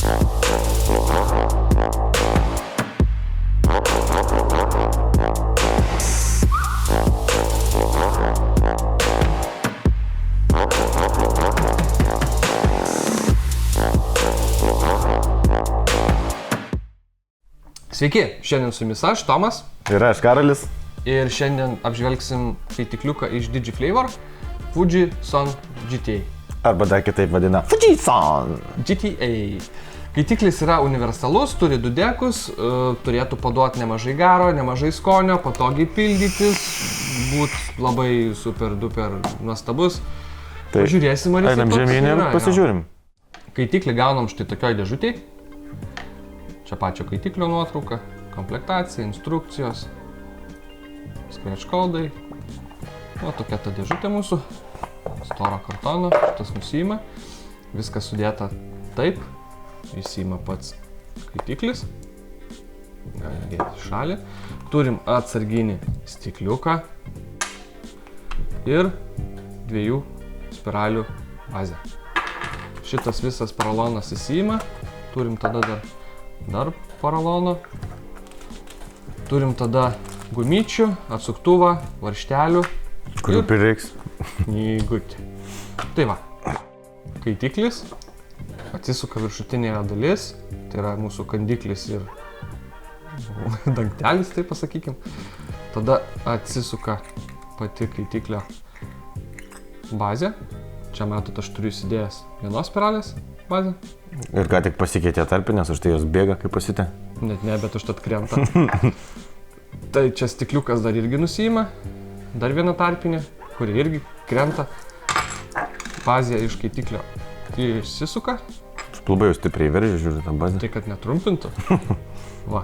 Sveiki, šiandien su jumis aš, Tomas. Ir aš, Karolis. Ir šiandien apžvelgsim skaitikliuką iš Digiflavor Fujison GTA. Arba dar kitaip vadina Fujison GTA. Skaitiklis yra universalus, turi du dekus, turėtų paduoti nemažai garo, nemažai skonio, patogiai pildytis, būt labai super duper nuostabus. Tai pažiūrėsim, ar jis einam žemyn ir pasižiūrim. Skaitiklį gaunam štai tokioj dėžutėj. Čia pačio skaitiklio nuotrauka, komplektacija, instrukcijos, scratch kodai. O tokia ta dėžutė mūsų, storo kartono, šitas nusiima. Viskas sudėta taip, įsiima pats skaitiklis. Gali dėti į šalį. Turim atsarginį stikliuką ir 2 spiralių bazę. Šitas visas paralonas įsiima. Turim tada dar paralono. Turim tada gumyčių, atsuktuvą, varžtelių. Kurių prireiks. Knygutė. Tai va, skaitiklis, atsisuka viršutinėje dalis, tai yra mūsų kandiklis ir dangtelis, taip pasakykim. Tada atsisuka pati skaitiklio bazė. Čia matot, aš turiu įsidėjęs vienos spiralės bazę. Ir ką tik pasikeitė tarpinės, už tai jos bėga kaip pasitė. Net ne, bet užtat krenta. Tai čia stikliukas dar irgi nusiima. Dar viena tarpinė, kuri irgi krenta. Bazė iš skaitiklio išsisuka. Labai jau stipriai veržia, žiūrė tą bazę. Tai kad netrumpintų. Va,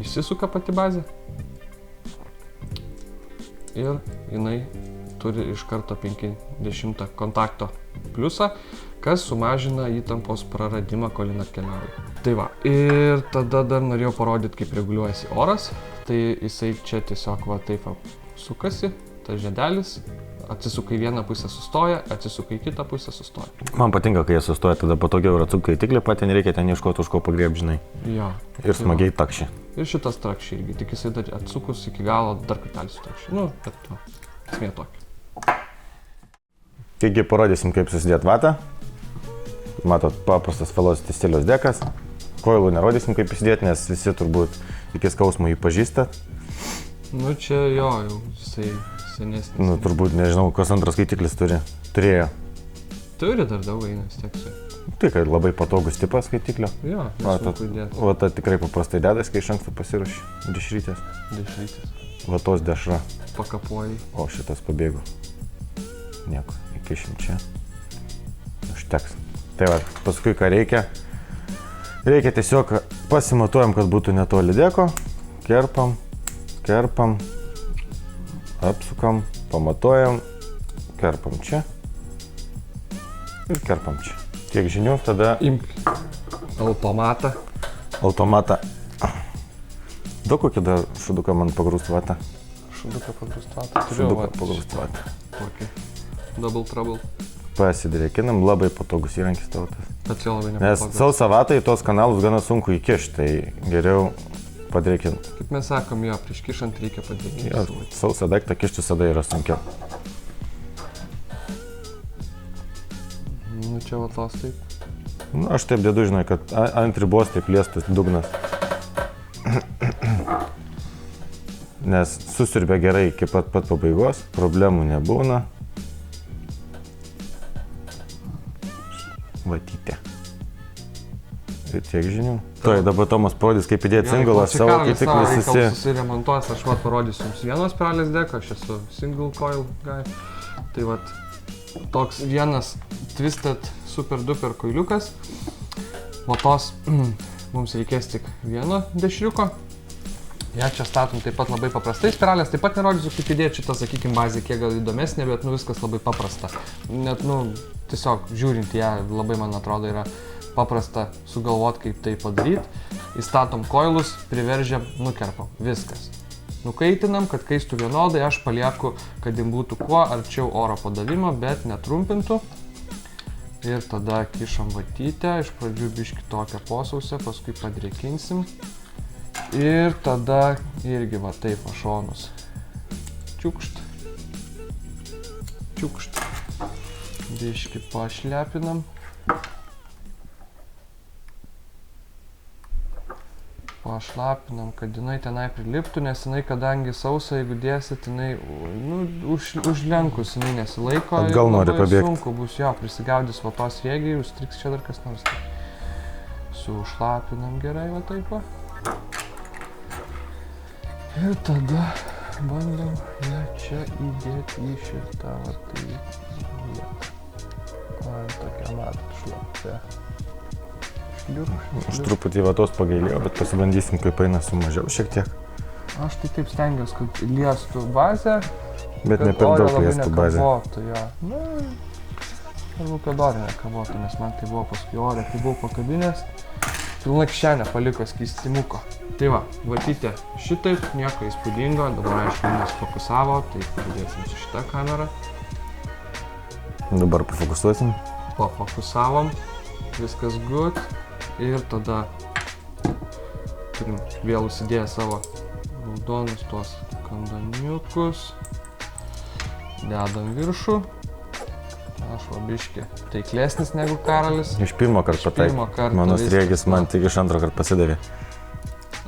išsisuka pati bazė. Ir jinai turi iš karto 50 kontakto pliusą, kas sumažina įtampos praradimą, kol jin atkeliauja. Tai va, ir tada dar norėjau parodyti, kaip reguliuojasi oras. Tai jisai čia tiesiog va taip sukasi, tas žiedelis, atsisuka į vieną pusę sustoja, atsisuka į kitą pusę sustoja. Man patinka, kai jie sustoja, tada patogiau ir atsuka skaitiklį, pat nereikia ten ieškoti už ko pagriebti, žinai. Jo. Ir smagiai takši. Ir šitas trakši irgi, tik jisai dar atsukus iki galo dar kartelį sutrakši. Nu, bet tu, esmė tokia. Taigi parodysim, kaip susidėt vatą. Matot, paprastas Velocity stiliaus dekas. Koilų nerodysim, kaip įsidėti, nes visi turbūt iki skausmo jį pažįstat. Nu čia jo, jau jisai senesnis. Nu turbūt nežinau, kas antras skaitiklis turėjo. Turi dar daug eina, vis tiek su. Tai kad labai patogus tipas skaitiklio. Jo, nesunku įdėti. Va, ta tikrai paprastai dedas, kai iš anksto pasiruoši dešrytės. Va tos dešra. Pakapuoji. O šitas pabėgo. Nieko, įkišim čia. Užteks. Tai va, paskui ką reikia. Reikia tiesiog pasimatuojam, kad būtų netoli deko. Kerpam, apsukam, pamatuojam, kerpam čia ir kerpam čia. Tiek žinių, tada... Imk automatą. Daug kokį dar šuduką man pagrūst vatą. Šuduką pagrūst vatą. Šuduką pagrūst vatą. Tokį. Double trouble. Pasidrėkinam, labai patogus įrankis tavo tas. Bet jo labai nepatogus. Nes sausą vatą į tos kanalus gana sunku įkišti, tai geriau padrėkint. Kaip mes sakom, jo, prieš kišant reikia padrėkinti. Jo, sausą daiktą kišti visada yra sunkiau. Nu čia va tos taip. Nu, aš taip dedu, žinai, kad ant ribos taip liestas dugnas. Nes susirbė gerai iki pat pabaigos, problemų nebūna. Vatytė. Ir tiek žinių. Tuoj dabar Tomas parodys, kaip įdėti singulą savo skaitiklis visi. Susiremontuos, aš vat parodysiu jums vienos spiralės deką, aš esu single coil guy. Tai vat toks vienas twisted super duper koiliukas. O tos mums reikės tik vieno dešriuko. Ja čia statom taip pat labai paprastai spiralės, taip pat nerodysiu, kaip įdėti šitą, sakykime, bazę, kiek gal įdomesnė, bet nu viskas labai paprasta. Net, nu, tiesiog žiūrint ją, labai man atrodo yra paprasta sugalvoti, kaip tai padaryti. Įstatom koilus, priveržiam, nukerpam. Viskas. Nukaitinam, kad kaistų vienodai, aš palieku, kad jin būtų kuo arčiau oro padavimo, bet netrumpintų. Ir tada kišam vatytę, iš pradžių biški tokią posausę, paskui padrėkinsim. Ir tada irgi va taip va šonus. Čiukšt. Čiukšt. Biški pašlepinam. Pašlapinam, kad jinai tenai priliptų, nes jinai, kadangi sausa, jeigu dėsit, jinai užlenkus, jinai nesilaiko. Atgal nori pabėgti. Sunku bus, jo, prisigaudys va tos rėgiai, užstriks čia dar kas nors. Sušlapinam gerai va taip va. Ir tada bandom ją čia įdėti į šitą va tai vietą. Man tokia matot šlapia. Aš truputį vatos pagailėjau, bet pasibandysim, kaip eina sumažiau šiek tiek. Aš tai taip stengiuosi, kad liestų bazę, bet ne per daug liestų bazę. Ja. Nu, kad ore nekavotų, nes man tai buvo paskui ore, kai buvau pakabinės, pilna kišenė paliko skystimuko. Tai va, vatytė šitaip, nieko įspūdingo, dabar aišku, mes fokusavo, tai pradėsim su šitą kamerą. Dabar pafokusuosim. Pafokusavom, viskas good. Ir tada turim vėl užsidėję savo raudonus tuos kandaniukus. Dedam viršų. Aš va biškį taiklesnis negu Karolis. Iš pirmo karto pataikė. Mano sriegis man tik iš antro karto pasidavė.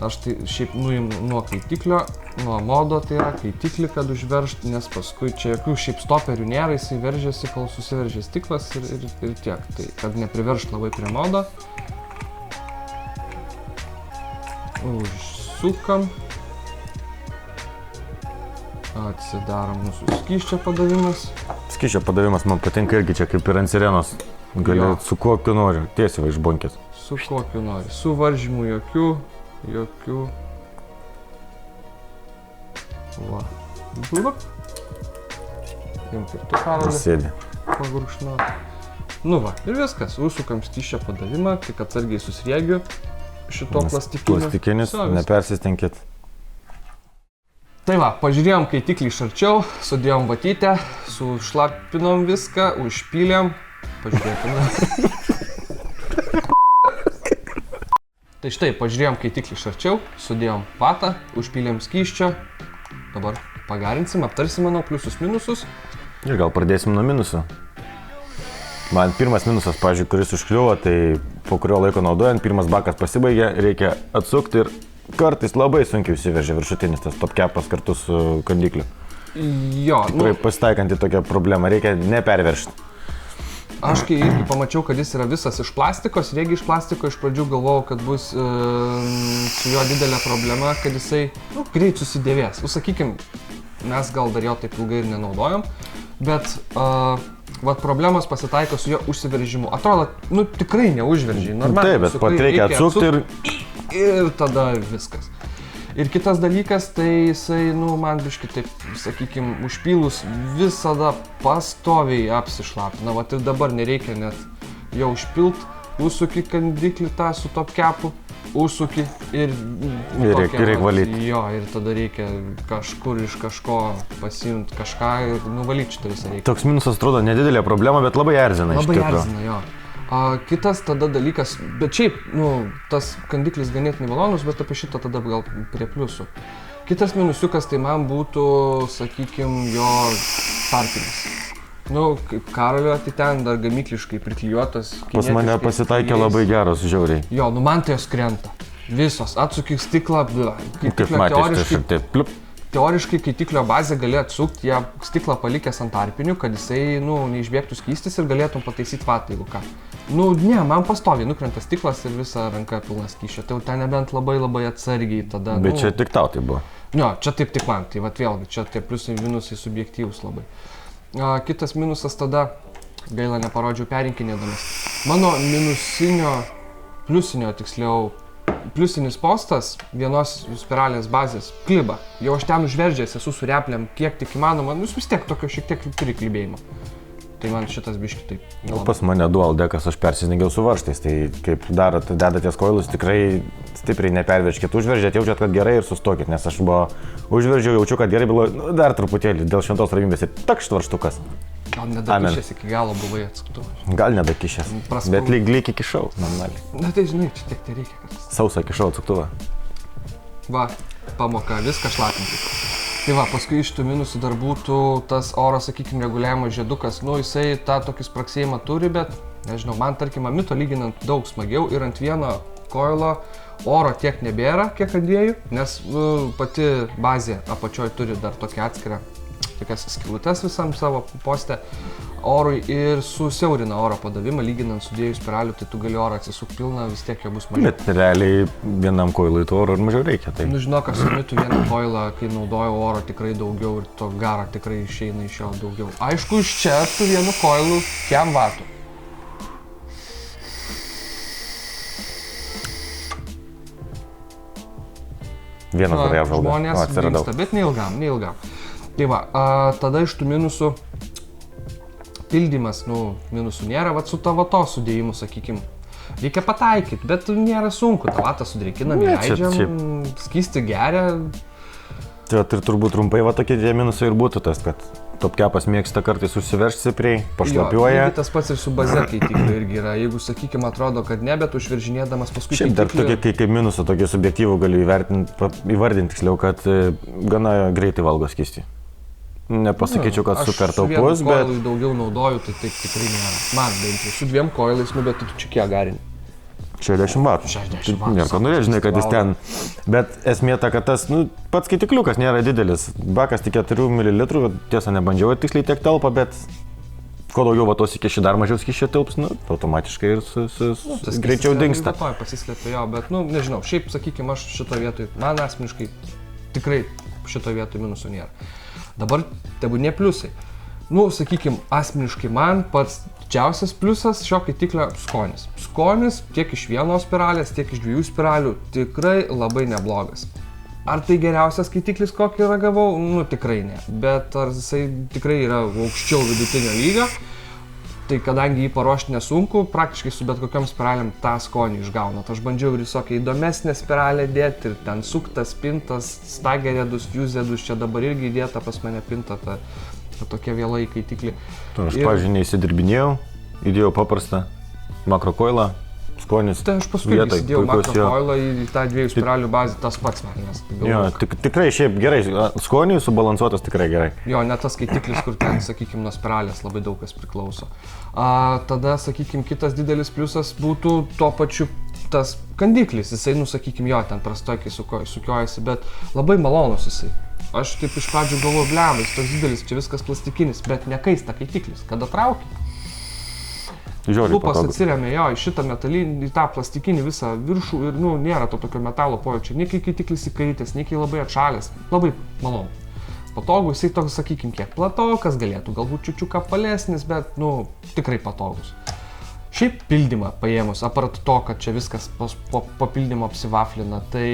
Aš tai šiaip nuimu nuo kaitiklio, nuo modo tai yra kaitiklį, kad užveržt, nes paskui čia jokių šiaip stoperių nėra, jisai veržiasi, kol susiveržia stiklas ir tiek. Tai kad nepriveržt labai prie modo. Užsukam. Atsidarom mūsų skysčio padavimas. Skysčio padavimas man patinka irgi čia kaip ir ant sirenos. Gali su kokiu nori, tiesiai va iš bonkės. Su kokiu nori. Su varžymų jokių. Va. Blup. Imk ir tu, Karoli. Sėdi. Pagurkšnot. Nu va, ir viskas. Užsukam skysčio padavimą, tik atsargiai susriegiu. Šito plastikiniu. Plastikinis, nepersistenkit. Tai va, pažiūrėjom kaitiklį iš arčiau, sudėjom vatytę, sušlapinom viską, užpylėm. Pažiūrėkime. Tai štai, pažiūrėjom kaitiklį iš arčiau, sudėjom vatą, užpylėm skysčio. Dabar pagarinsim, aptarsim, manau, pliusus, minusus. Ir gal pradėsim nuo minusų. Man pirmas minusas, pavyzdžiui, kuris užkliuvo, tai po kurio laiko naudojant, pirmas bakas pasibaigė, reikia atsukti ir kartais labai sunkiai užsiveržia viršutinis tas top capas kartu su kandikliu. Jo, tikrai pasitaikanti tokia problema, reikia neperveržti. Aš kai irgi pamačiau, kad jis yra visas iš plastikos, irgi iš plastiko, iš pradžių galvojau, kad bus su juo didelė problema, kad jisai greit susidėvės. Sakykim, mes gal dar jo taip ilgai ir nenaudojom, bet vat problemos pasitaiko su jo užsiveržimu. Atrodo, tikrai neužveržiai. Taip, bet pat reikia atsukti ir tada viskas. Ir kitas dalykas, tai jisai, man biški taip, sakykim, užpylus visada pastoviai apsišlapina. Vat ir dabar nereikia net jo užpilt, užsuki kandiklį tą su top capu, užsuki ir reikia valyti. Jo, ir tada reikia kažkur iš kažko pasiimti kažką ir nuvalyti šitą visą reikia. Toks minusas atrodo nedidelė problema, bet labai erzina iš tikro. Labai erzina, jo. Kitas tada dalykas, bet šiaip, tas kandiklis ganėtinai malonus, bet apie šitą tada gal prie pliusų. Kitas minusiukas tai man būtų, sakykim, jo tarpinis. Kaip Karolio, tai ten dar gamykliškai priklijuotas. Pas mane pasitaikė labai geros, žiauriai. Jo, man tai jos krenta. Visos, atsuki stiklą, kaip matėte, teoriškai kaitiklio bazę gali atsukti, ją stiklą palikęs ant tarpinių, kad jisai, neišbėgtų skystis ir galėtum pataisyti vatą, jeigu ką. Ne, man pastoviai nukrenta stiklas ir visa ranka pilna skysčio, tai ten nebent labai atsargiai tada. Bet čia tik tau tai buvo. Jo, čia taip tik man, tai vėlgi, čia tie pliusai minusai subjektyvūs labai. Kitas minusas tada, gaila neparodžiau perinkinėdamas, mano pliusinis postas vienos spiralės bazės kliba. Jau aš ten užveržęs esu su repliam kiek tik įmanoma, vis tiek tokio šiek tiek turi klibėjimo. Tai man šitas biški taip. Pas mane dual dekas, aš persidengiau su varžtais, tai kaip darot, dedatės koilus, tikrai stipriai neperveržkit, užveržėt, jaučiat, kad gerai ir sustokit, nes aš užveržiau, jaučiu, kad gerai, dar truputėlį dėl šventos ramybės ir takšt varžtukas. Gal nedakišęs iki galo buvai atsuktuvas. Gal nedakišęs, bet lyg įkišau, normaliai. Na tai žinai, čia tiek tai reikia. Kad... Sausą įkišau atsuktuvą. Va, pamoka, viską šlapinti. Tai va, paskui iš tų minusų dar būtų tas oro, sakykime, reguliavimo žiedukas. Nu, jisai tą tokį spraksėjimą turi, bet, nežinau, man tarkim, Amito lyginant daug smagiau ir ant vieno koilo oro tiek nebėra, kiek ant dviejų, nes pati bazė apačioj turi dar tokią atskirą, tokias skylutes visam savo poste orui ir susiaurina oro padavimą, lyginant su dviejų spiralių, tai tu gali orą atsisuk pilną, vis tiek jo bus mažiau. Bet realiai vienam koilui to oro ir mažiau reikia. Tai. Nu žinok, aš Amitu vieną koilą, kai naudojau oro tikrai daugiau ir to garo tikrai išeina iš jo daugiau. Aišku, iš čia su vienu koilu kiam vatų. Vienas dar ją žalga. Žmonės dingsta, bet neilgam. Tai va, tada iš tų minusų pildymas, minusų nėra, va su tavo to sudėjimu, sakykim. Reikia pataikyti, bet nėra sunku, tą vatą sudrėkinam, įleidžiam, skysti geria. Tai ir turbūt trumpai va tokie tie minusai ir būtų tas, kad topkepas mėgsta kartais užsiveršti stipriai, pašlapiuoja. Tas pats ir su baze keitikliu irgi yra. Jeigu, sakykime, atrodo, kad ne, bet užviržinėdamas paskui šiaip dar tokie kaip minusą, tokie subjektyvų galiu įvardinti tiksliau, kad gana greitai valgo skystį. Nepasakyčiau, kad super taupus, bet... Aš su vienu daugiau naudoju, tai taip tikrai nėra. Man bent jau, su 2 koilais, bet tu čia kiek garini? 60 vatų. 60 vatų. Nieko, žinai, kad jis ten. Bet esmė ta, kad tas, pats skaitikliukas nėra didelis. Bakas tik 4 ml, tiesa nebandžiau tiksliai tiek telpa, bet kuo daugiau vatos įkiši, dar mažiau skyšio tilps, automatiškai ir greičiau dingsta. Tas pasislėpė jo, bet, nežinau, šiaip, sakykime, aš šito vietoj, man asmeniškai tikrai šito vietoj minusų nėra. Dabar tebūnie pliusai. Sakykime, asmeniškai man pats didžiausias pliusas šio kaitiklio skonis. Skonis tiek iš vienos spiralės, tiek iš 2 spiralių tikrai labai neblogas. Ar tai geriausias kaitiklis, kokį ragavau? Tikrai ne. Bet ar jisai tikrai yra aukščiau vidutinio lygio? Tai kadangi jį paruošti nesunku, praktiškai su bet kokiam spiraliam tą skonį išgaunat. Aš bandžiau ir visokią įdomesnę spiralę dėti ir ten suktas, pintas, stageredus, fusedus, čia dabar irgi įdėta pas mane pinta ta tokia vėla į kaitiklį. Aš, pavyzdžiui, neįsidirbinėjau, įdėjau paprastą makrokoilą, skonis. Tai aš paskui įsidėjau makrokoilą į tą 2 spiralių bazę, tas pats man. Jo, tikrai šiaip gerai, skoniui subalansuotas tikrai gerai. Jo, ne tas kaitiklis, kur ten, sakykime, nuo spiralės labai daug kas priklauso. Tada, sakykime, kitas didelis pliusas būtų tuo pačiu tas kandiklis. Jisai, sakykime, jo, ten prastokiai sukiojasi, bet labai malonus jisai. Aš taip iš pradžių galvoju, blemais, toks didelis, čia viskas plastikinis, bet nekaista kaitiklis. Kada trauki? Lupas atsiremia jo į šitą metalinį, į tą plastikinį visą viršų ir nėra to tokio metalo pojūčio. Nei kai kaitiklis įkaitęs, nei kai labai atšalęs. Labai malonu. Patogu, jisai toks, sakykime, kiek platokas galėtų, galbūt čiučiuką apvalesnis, bet, tikrai patogus. Šiaip pildymą paėmus, apart to, kad čia viskas po pildymo apsivaflina, tai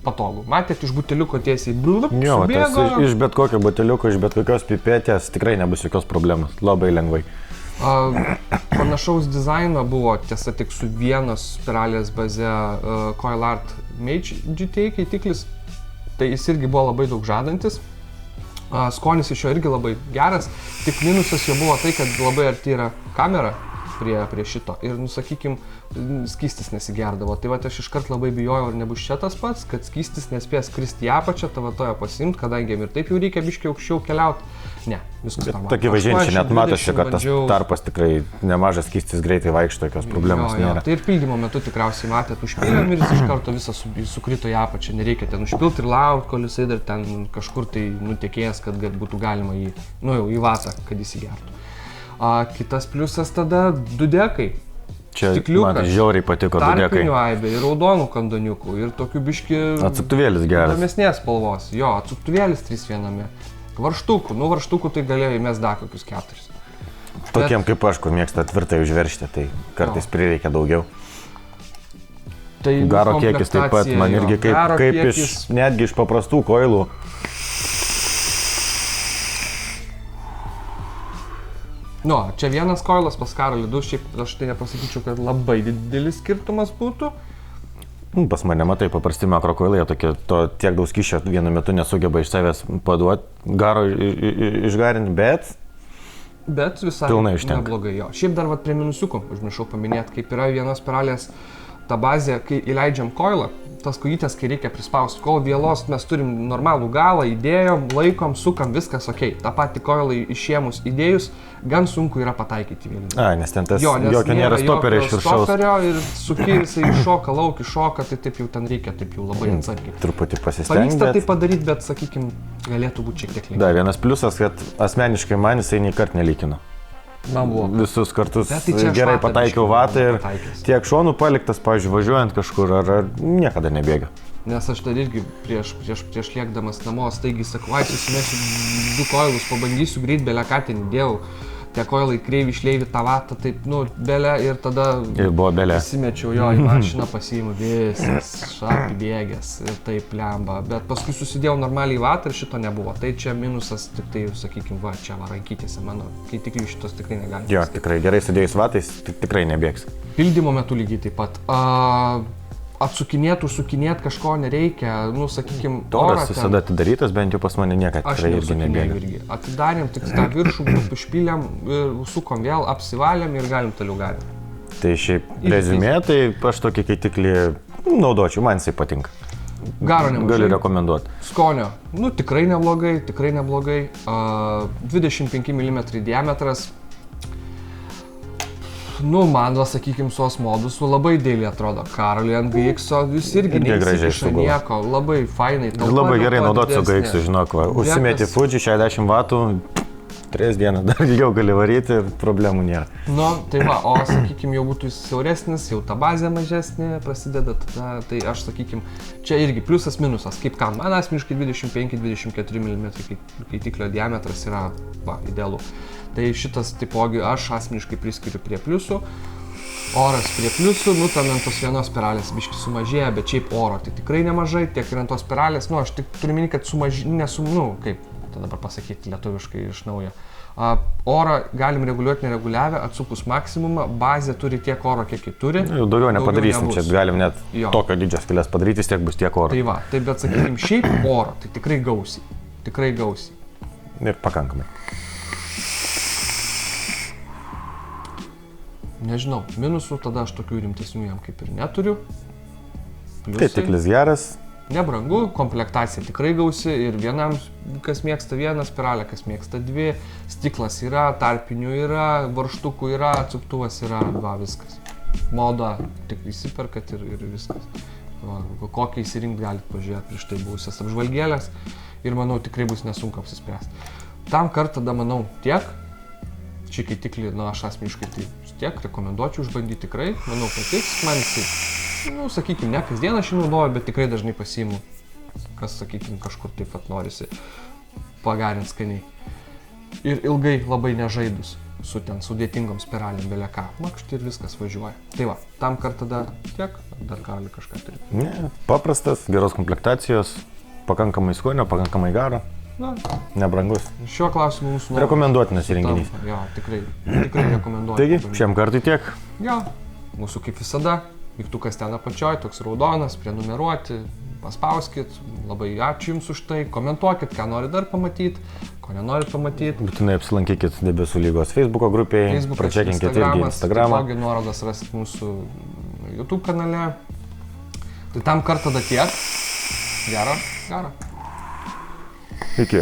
patogu. Matėt, iš buteliuko tiesiai subėgo. Jo, iš bet kokio buteliuko, iš bet kokios pipetės tikrai nebus jokios problemos, labai lengvai. Panašaus dizaino buvo, tiesa, tik su vienos spiralės baze CoilArt Mage GTA kaitiklis, tai jis irgi buvo labai daug žadantis. Skonis iš jo irgi labai geras, tik minusas jo buvo tai, kad labai arti yra kamera prie šito ir, sakykime, skystis nesigerdavo. Tai va, aš iškart labai bijojau, ar nebus čia tas pats, kad skystis nespės kristi į apačią, tavatoje pasimti, kadangi ir taip jau reikia biškiai aukščiau keliauti. Ne, viskas normaliai. Tokie važiuojančiai net matosi, kad tas tarpas tikrai nemažas skystis greitai vaikšto, tokios problemos nėra. Tai ir pildymo metu tikriausiai matėt, užpylėm ir jis iš karto visas sukrito į apačią. Nereikia ten užpilti ir laukti, kol jisai dar ten kažkur tai nutekėjęs, kad būtų galima jį, jau į vatą, kad įsigertų. Kitas pliusas tada dudekai. Čia man žiauriai patiko dudekai. Tarpinių aibė ir raudonų kandoniukų ir tokių biški... Atsuktuvėlis geras. Įdomesnės spalvos. Jo, atsuktuvėlis 3-1. Varštukų. Varštukų tai galėjo įmest dar kokius 4. Tokiem kaip aš, kur mėgsta tvirtai užveržti, tai kartais prireikia daugiau. Tai garo kiekis taip pat, man irgi kaip netgi iš paprastų koilų. Čia vienas koilas pas Karolį 2, šiaip aš tai nepasakyčiau, kad labai didelis skirtumas būtų. Pas mane, matai, paprasti makrokoilai, tiek daug skysčio vienu metu nesugeba iš savęs paduoti, garo išgarinti, bet Bet visai Pilnai užtenka. neblogai jo. Šiaip dar vat prie minusiukų, užmiršau paminėti, kaip yra vienos spiralės ta bazė, kai įleidžiam koilą, tas kojytės, kai reikia prispausti, kol vielos mes turim normalų galą, įdėjom, laikom, sukam, viskas ok. Ta pati koilą išėmus įdėjus, gan sunku yra pataikyti vėliau. A, nes ten tas jokio nėra stoperio iš viršaus. Stoperio ir suki, jisai iššoka, lauk iššoka, tai taip jau ten reikia, taip jau labai atsargiai. Truputį pasistengti. Pavyksta tai padaryti, bet, sakykime, galėtų būti šiek tiek lengviau. Dar vienas pliusas, kad asmeniškai man jisai nei kart nelykino. Man buvo. Visus kartus Bet tai čia aš gerai vatą pataikiau biškį vatą ir pataikęs. tiek šonų paliktas, pavyzdžiui, važiuojant kažkur ar niekada nebėga. Nes aš dar irgi prieš liekdamas namo staigiai sakau, ai susimesiu 2 koilus, pabandysiu greit belę ką ten įdėjau. Tie koilai kreivi išleivi tą vatą, taip, belę ir tada Ir buvo belė. įsimečiau jo į mašiną, pasiimu visas, šapibėgęs ir taip lemba. Bet paskui susidėjau normaliai vatą ir šito nebuvo. Tai čia minusas, tik tai, sakykime, va, čia rankytėse mano, kai tikrai šitos tikrai negali. Jo, tikrai gerai sudėjus vatais, tikrai nebėgs. Pildymo metu lygiai taip pat. Atsukinėt, užsukinėt kažko nereikia, sakykime, Toras visada atidarytas, bent jau pas mane niekada aš tikrai irgi nebėga. irgi. Atidarėm tik tą viršų, užpylėm, sukom vėl, apsivalėm ir galim toliau galim. Tai šiaip rezumė, tai aš tokį kaitiklį naudočiau, man jisai patinka. Garo nemažai. Galiu rekomenduoti. Skonio, tikrai neblogai, tikrai neblogai. 25 mm diametras. Man, sakykime, su osmodusu labai dėlį atrodo. Karoliui ant GX-o vis irgi neįsikiša nieko, labai fainai. Ir labai gerai naudoti su GX-u, žinok, va. Užsimeti Fuji 60 vatų, 3 dienas dar ilgiau gali varyti ir problemų nėra. Tai va, o, sakykime, jau būtų siauresnis, jau ta bazė mažesnė, prasideda tada, tai aš, sakykime, čia irgi pliusas minusas, kaip kam. Man asmeniškai 25-24 mm kaitiklio diametras yra, idealu. Tai šitas taipogi aš asmeniškai priskiriu prie pliusų. Oras prie pliusų, ten ant tos vienos spiralės biški sumažėja, bet šiaip oro tai tikrai nemažai, tiek ir ant tos spiralės, aš tik turiu minėti, kad kaip tai dabar pasakyti lietuviškai iš naujo. Orą galim reguliuoti nereguliavę, atsukus maksimumą, bazė turi tiek oro, kiek ji turi. Daugiau nepadarysim, čia galim net tokio didžio skylės padaryti, tiek bus tiek oro. Tai va, bet sakykime, šiaip oro, tai tikrai gausiai. Ir pakankamai. Nežinau, minusų tada aš tokių rimtesnių jam kaip ir neturiu. Kaitiklis geras. Nebrangu, komplektacija tikrai gausi ir vienam, kas mėgsta vieną spiralę, kas mėgsta 2, stiklas yra, tarpinių yra, varžtukų yra, atsuktuvas yra, viskas. Moda tik įsiperkat ir viskas. Kokią įsirinkti galite pažiūrėti prieš tai buvusias apžvalgėlės ir manau tikrai bus nesunku apsispręsti. Tam kartą tada manau tiek. Šį kaitiklį, aš asmeniškai tai tiek rekomenduočiau išbandyti tikrai, manau patiks, man jisai, sakykime, ne kasdien aš jį naudoju, bet tikrai dažnai pasiimu, kas, sakykime, kažkur taip pat norisi pagarinti skaniai. Ir ilgai labai nežaidus su ten sudėtingom spiralėm beleką, makšti ir viskas važiuoja. Tai va, tam kartą tada tiek, dar gali kažką turi. Ne, paprastas, geros komplektacijos, pakankamai skonio, pakankamai garo. Nebrangus. Šiuo klausimu mūsų rekomenduotinas įrenginys. Jo, tikrai rekomenduoju. Taigi, šiam kartui tiek. Jo, mūsų kaip visada, mygtukas ten apačioj, toks raudonas, prenumeruoti, paspauskit, labai ačiū Jums už tai, komentuokit, ką norit dar pamatyti, ko nenorit pamatyti. Būtinai apsilankykit Debesų lygos Facebook'o grupėje, pračekinkit irgi Instagramą. Taipogi nuorodas rasit mūsų YouTube kanale. Tai tam kartą tada tiek. Gero. Iki.